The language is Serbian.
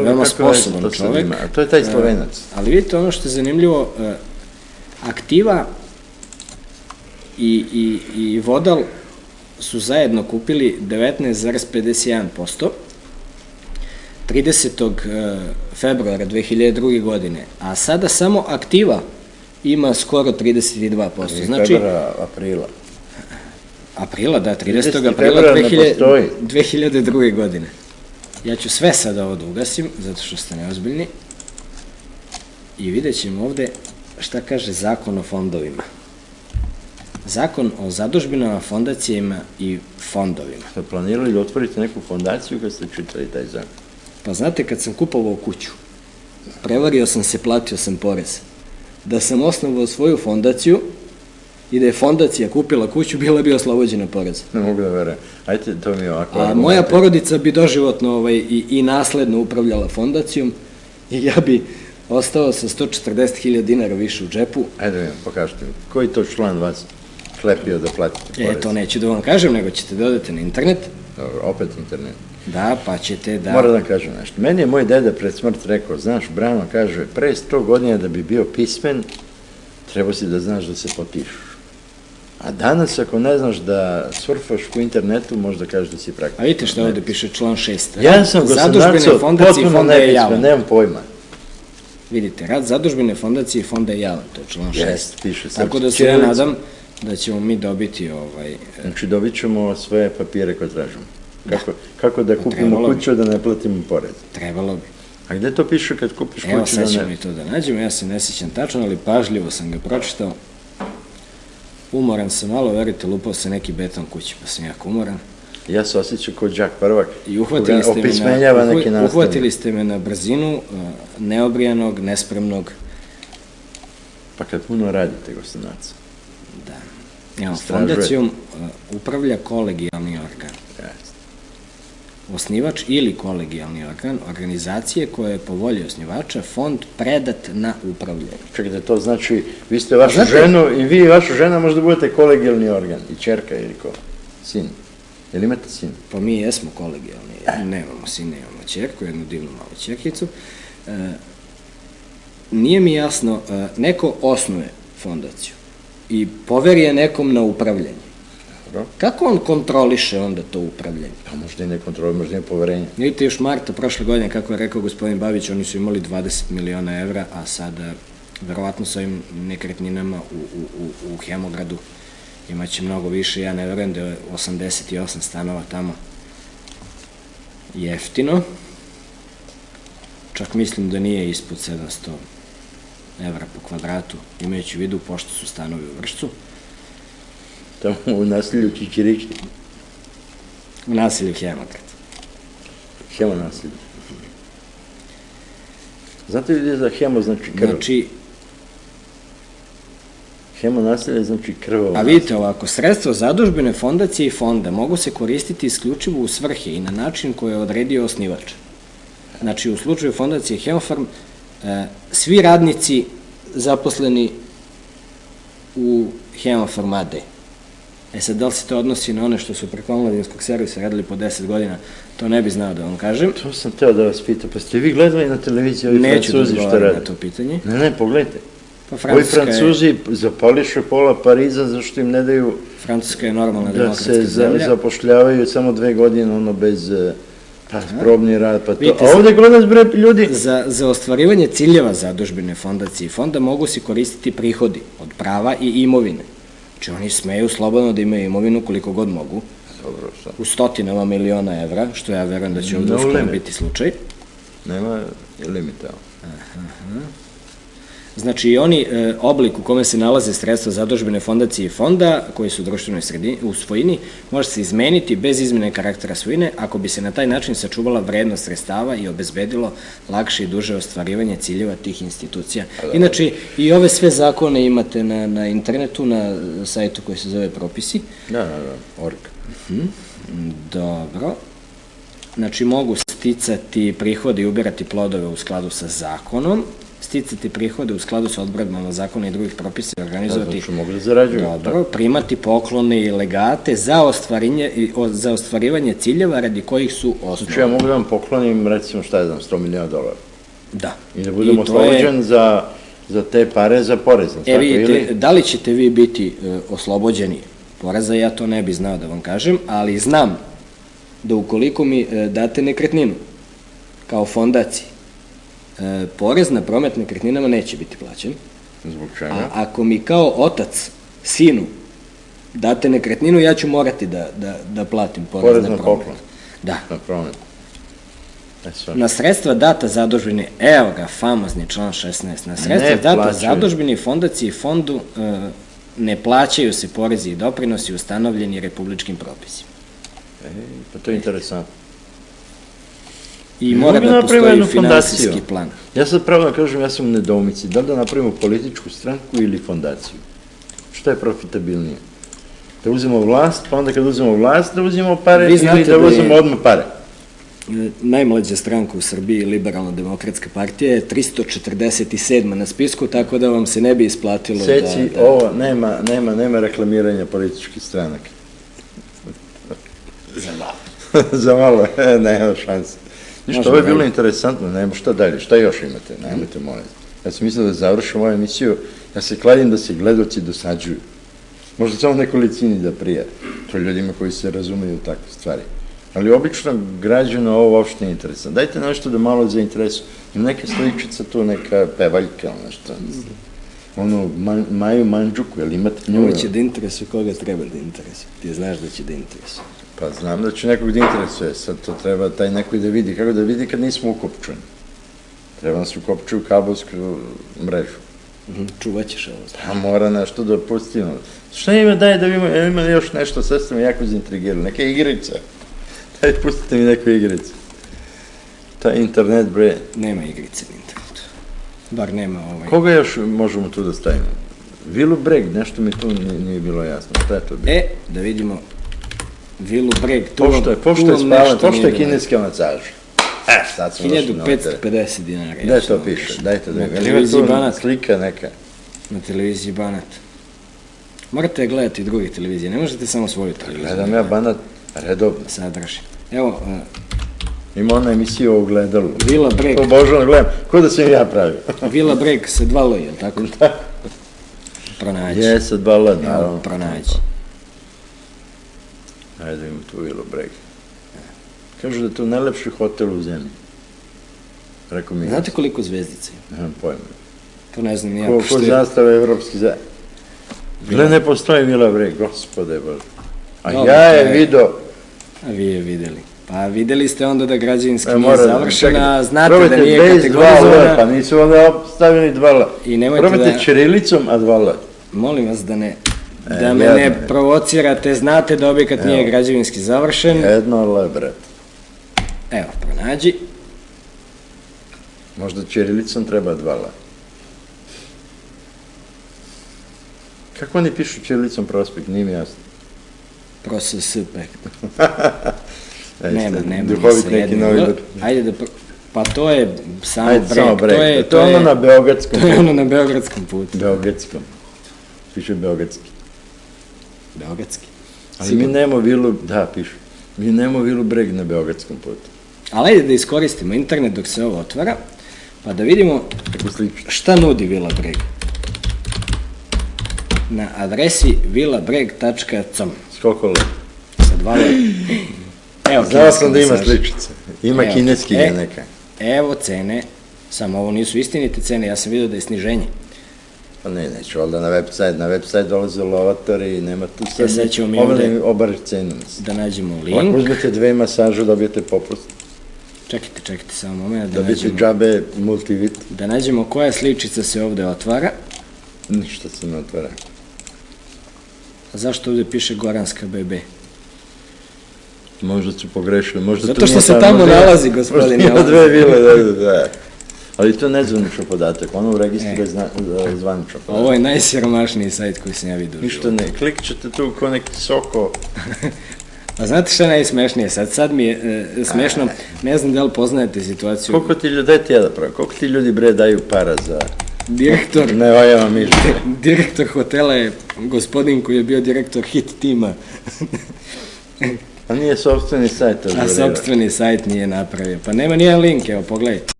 veoma sposoban čovek. A to je taj Slovenac. Ali vidite, ono što je zanimljivo, Aktiva i Vodal su zajedno kupili 19,51%, 30. februara 2002. godine, a sada samo Aktiva ima skoro 32%. Znači, aprila, da, 30. aprila 2002. godine. Ja ću sve sada ovo da ugasim, zato što ste neozbiljni. I vidjet ćemo ovde šta kaže Zakon o fondovima. Zakon o zadužbinama, fondacijama i fondovima. Ste planirali da otvorite neku fondaciju kad ste čitali taj zakon? Pa znate, kad sam kupovao kuću, prevario sam se, platio sam porez. Da sam osnovao svoju fondaciju i da je fondacija kupila kuću, bila bi oslobođena poreza. Ne mogu da verujem. Ajte, to mi je ovako. A moja porodica bi doživotno i nasledno upravljala fondacijom i ja bi ostao sa 140.000 dinara više u džepu. Ajde mi, pokažite mi. Koji to član vas klepio da platite porez? To neću da vam kažem, nego ćete da odete na internet. Dobro, opet internet. Da, pa ćete da... Moram da kažem nešto. Meni je moj deda pred smrt rekao, znaš, Brano, kaže, pre 100 godina da bi bio pismen, treba si da znaš da se potpišeš. A danas, ako ne znaš da surfaš po internetu, možda kažeš da si praktično. A vidite što ovde piše član 6. Ja sam gospodarstvo potpuno nepismen, nemam pojma. Vidite, rad zadužbine fondacije i fonda je javan, to je član 6. Jest, piše. Tako da se ja nadam da ćemo mi dobiti Znači, dobit ćemo sve papire koje tražimo. Kako da kupimo kuću da ne platimo porez? Trebalo bi. A gde to piše kad kupiš kuću? Evo, sad ćemo i to da nađemo, ja se ne sjećam tačno, ali pažljivo sam ga pročitao. Umoran sam malo, verite, lupao se neki beton kući, pa sam jako umoran. Ja se osjećam kao đak prvak, I uhvatili ste me na brzinu, neobrijanog, nespremnog. Pa kad puno radite, gospodinac. Da. Evo, fondacijom upravlja kolegijalni organ. Osnivač ili kolegijalni organ organizacije koja je po volji osnivača fond predat na upravljanje. Čekajte, to znači, vi ste vašu ženu i vi i vaša žena možda budete kolegijalni organ, i čerka ili ko? Sin. Jel imate sin? Pa mi jesmo kolegijalni, nemamo sina, imamo čerku, jednu divnu malu čerkicu. Nije mi jasno, neko osnuje fondaciju i poveri je nekom na upravljanje. Kako on kontroliše onda to upravljanje? Pa možda i ne kontroliše, možda i ne poverenje. Vidite, još marta prošle godine, kako je rekao gospodin Babić, oni su imali 20 miliona evra, a sada, verovatno sa ovim nekretninama u Hemogradu, imaće mnogo više. Ja ne verujem da je 88 stanova tamo jeftino. Čak mislim da nije ispod 700 evra po kvadratu, imajući u vidu pošto su stanovi u Vršcu. Tamo u nasilju Čičirići. U nasilju Hemograd. Hemo nasilju. Znate li gdje za hemo znači krv? Znači... Hemo nasilje znači krvo. A vidite ovako, sredstva zadužbine, fondacije i fonda mogu se koristiti isključivo u svrhe i na način koje je odredio osnivač. Znači, u slučaju fondacije Hemofarm, svi radnici zaposleni u Hemofarm AD. Sad, da li se to odnosi na one što su preko omladinskog servisa radili po 10 godina, to ne bi znao da vam kažem. To sam teo da vas pitam, pa ste vi gledali na televiziji ovi Francuzi što rade? Neću da odgovaram na to pitanje. Ne, pogledajte. Ovi Francuzi zapališe pola Pariza zašto im ne daju Francuska je normalna demokratska zemlja. Da se zapošljavaju samo 2 godine, ono bez probni rad, pa to. A ovde kod nas bre ljudi... Za ostvarivanje ciljeva zadužbine, fondacije i fonda mogu se koristiti prihodi od prava i imovine. Znači oni smeju slobodno da imaju imovinu koliko god mogu, u stotinama miliona evra, što ja verujem da će ovde uskoro biti slučaj. Nema limita. Znači i oni oblik u kome se nalaze sredstva zadužbine, fondacije i fonda, koji su u društvenoj svojini, može se izmeniti bez izmene karaktera svojine, ako bi se na taj način sačuvala vrednost sredstava i obezbedilo lakše i duže ostvarivanje ciljeva tih institucija. Inače, i ove sve zakone imate na internetu, na sajtu koji se zove Propisi. Da, org. Dobro. Znači, mogu sticati prihode i ubirati plodove u skladu sa zakonom, sticati prihode u skladu sa odredbama zakona i drugih propisa i organizovati... Znači, mogu da zarađuju. Dobro, primati poklone i legate za ostvarivanje ciljeva radi kojih su osnovani. Znači, ja mogu da vam poklonim, recimo, šta je znam, $100 miliona. Da. I da budem oslobođen za te pare za porez. Vidite, da li ćete vi biti oslobođeni poreza, ja to ne bi znao da vam kažem, ali znam da ukoliko mi date nekretninu kao fondaciji, porez na promet nekretninama neće biti plaćen. Zbog čega? A ako mi kao otac, sinu, date nekretninu, ja ću morati da platim porez na promet. Da. Na promet. Na sredstva data zadužbine, evo ga, famozni član 16, na sredstva data zadužbine fondaciji i fondu ne plaćaju se porezi i doprinosi ustanovljeni republičkim propisima. Pa to je interesantno. I mora da postoji finansijski plan. Ja sad pravo da kažem, ja sam u nedoumici, da li da napravimo političku stranku ili fondaciju? Šta je profitabilnije? Da uzemo vlast, pa onda kad uzemo vlast da uzemo pare ili da uzemo odmah pare? Najmlađa stranka u Srbiji, Liberalno-demokratska partija, je 347. na spisku, tako da vam se ne bi isplatilo da... Seci, ovo, nema reklamiranja političkih stranaka. Za malo. Za malo, nema šanse. Ništa, ovo je bilo interesantno, nema šta dalje, šta još imate, nemojte molim. Ja sam mislio da završim ovu emisiju, ja se kladim da se gledoci dosađuju. Možda samo nekolicini da prija, to ljudima koji se razumeju u takve stvari. Ali obično građano ovo uopšte nije interesantno. Dajte nešto da malo zainteresu. Ima neka sličica tu, neka pevaljka, nešto. Ono, Maju Mandžuku, jel imate nju? Ovo će da interesuje koga treba da interesuje. Ti znaš da će da interesuje. Pa znam da će nekog da interesuje, sad to treba taj neko i da vidi. Kako da vidi kad nismo ukopčeni? Treba nas ukopčiti u kabelsku mrežu. Čuvat ćeš ovo. Pa mora nešto da pustimo. Šta ima daje da ima još nešto, sad ste me jako zaintrigirali, neka igrica. Daj, pustite mi neku igricu. Taj internet, bre. Nema igrice na internetu. Bar nema ovaj... Koga još možemo tu da stavimo? Vilu Breg, nešto mi tu nije bilo jasno. Šta je to bilo? Da vidimo Vilu Breg. Pošto je kineska masaža. Sad smo došli na ovaj teren. 1550 dinara. Gde to piše? Dajte da na televiziji Banat. Slika neka. Na televiziji Banat. Morate gledati druge televizije, ne možete samo svoju televiziju. Gledam ja Banat redovno. Sadrži. Evo... Ima ona emisija o Ogledalu. Vila Breg. Obožavam, gledam. Ko da sam ja pravio? Vila Breg sa 2 L, je li tako? Da. Pronađi. Je, sa 2 L, naravno. Pronađi. Ajde da imamo tu Vilu Breg. Kažu da je to najlepši hotel u zemlji. Rekao mi... Znate koliko zvezdica ima? Nemam pojma. To ne znam nija. Ko zastave evropski zajedno. Gle, ne postoji Vila Breg, gospode Bože. A ja je vidio... A vi je videli. Pa videli ste onda da građevinski nije završena, znate da nije kategorizovana. Probajte bez 2L, pa nisu onda stavili 2L. Probajte ćirilicom, a 2L. Molim vas da me ne provocirate, znate da objekat nije građevinski završen. Jedno L, bret. Evo, pronađi. Možda ćirilicom treba 2L. Kako oni pišu ćirilicom prospekt, nije mi jasno. Prospekt. Nema. Duhovit neki novinar. Ajde da... Pa to je samo Breg. To je ono na Beogradskom putu. To je ono na Beogradskom putu. Beogradskom. Piše Beogradski. Beogradski. Ali mi nemamo vilu... Da, piše. Mi nemamo Vilu Breg na Beogradskom putu. Ali ajde da iskoristimo internet dok se ovo otvara, pa da vidimo šta nudi Vila Breg. Na adresi vilabreg.com. Skoliko le? Sa 2 le. Znao sam da ima sličice. Ima kineski je neka. Evo cene, samo ovo nisu istinite cene, ja sam vidio da je sniženje. Pa neću, ali da na website dolaze lovatori i nema tu sad obareš cenu. Da nađemo link. Ako uzmete 2 masaže, dobijete popust. Čekajte samo moment. Dobijete džabe multivit. Da nađemo koja sličica se ovde otvara. Ništa se ne otvara. A zašto ovde piše Goranska BB? Možda su pogrešili. Zato što se tamo nalazi, gospodin. Možda ima 2 vile, da. Ali to je nezvaničan podatak, ono u registru je zvaničan podatak. Ovo je najsiromašniji sajt koji sam ja vidio. Ništa ne, klikćete tu ko neki soko. A znate šta je najsmešnije? Sad mi je smešno, ne znam da li poznajete situaciju. Koliko ti ljudi, daj ti ja da pravim, koliko ti ljudi bre daju para za... Direktor, Ne valjava mišlje. direktor hotela je gospodin koji je bio direktor hit tima, A nije sopstveni sajt. a sopstveni sajt nije napravio. Pa nema nijedan link, evo, pogledajte.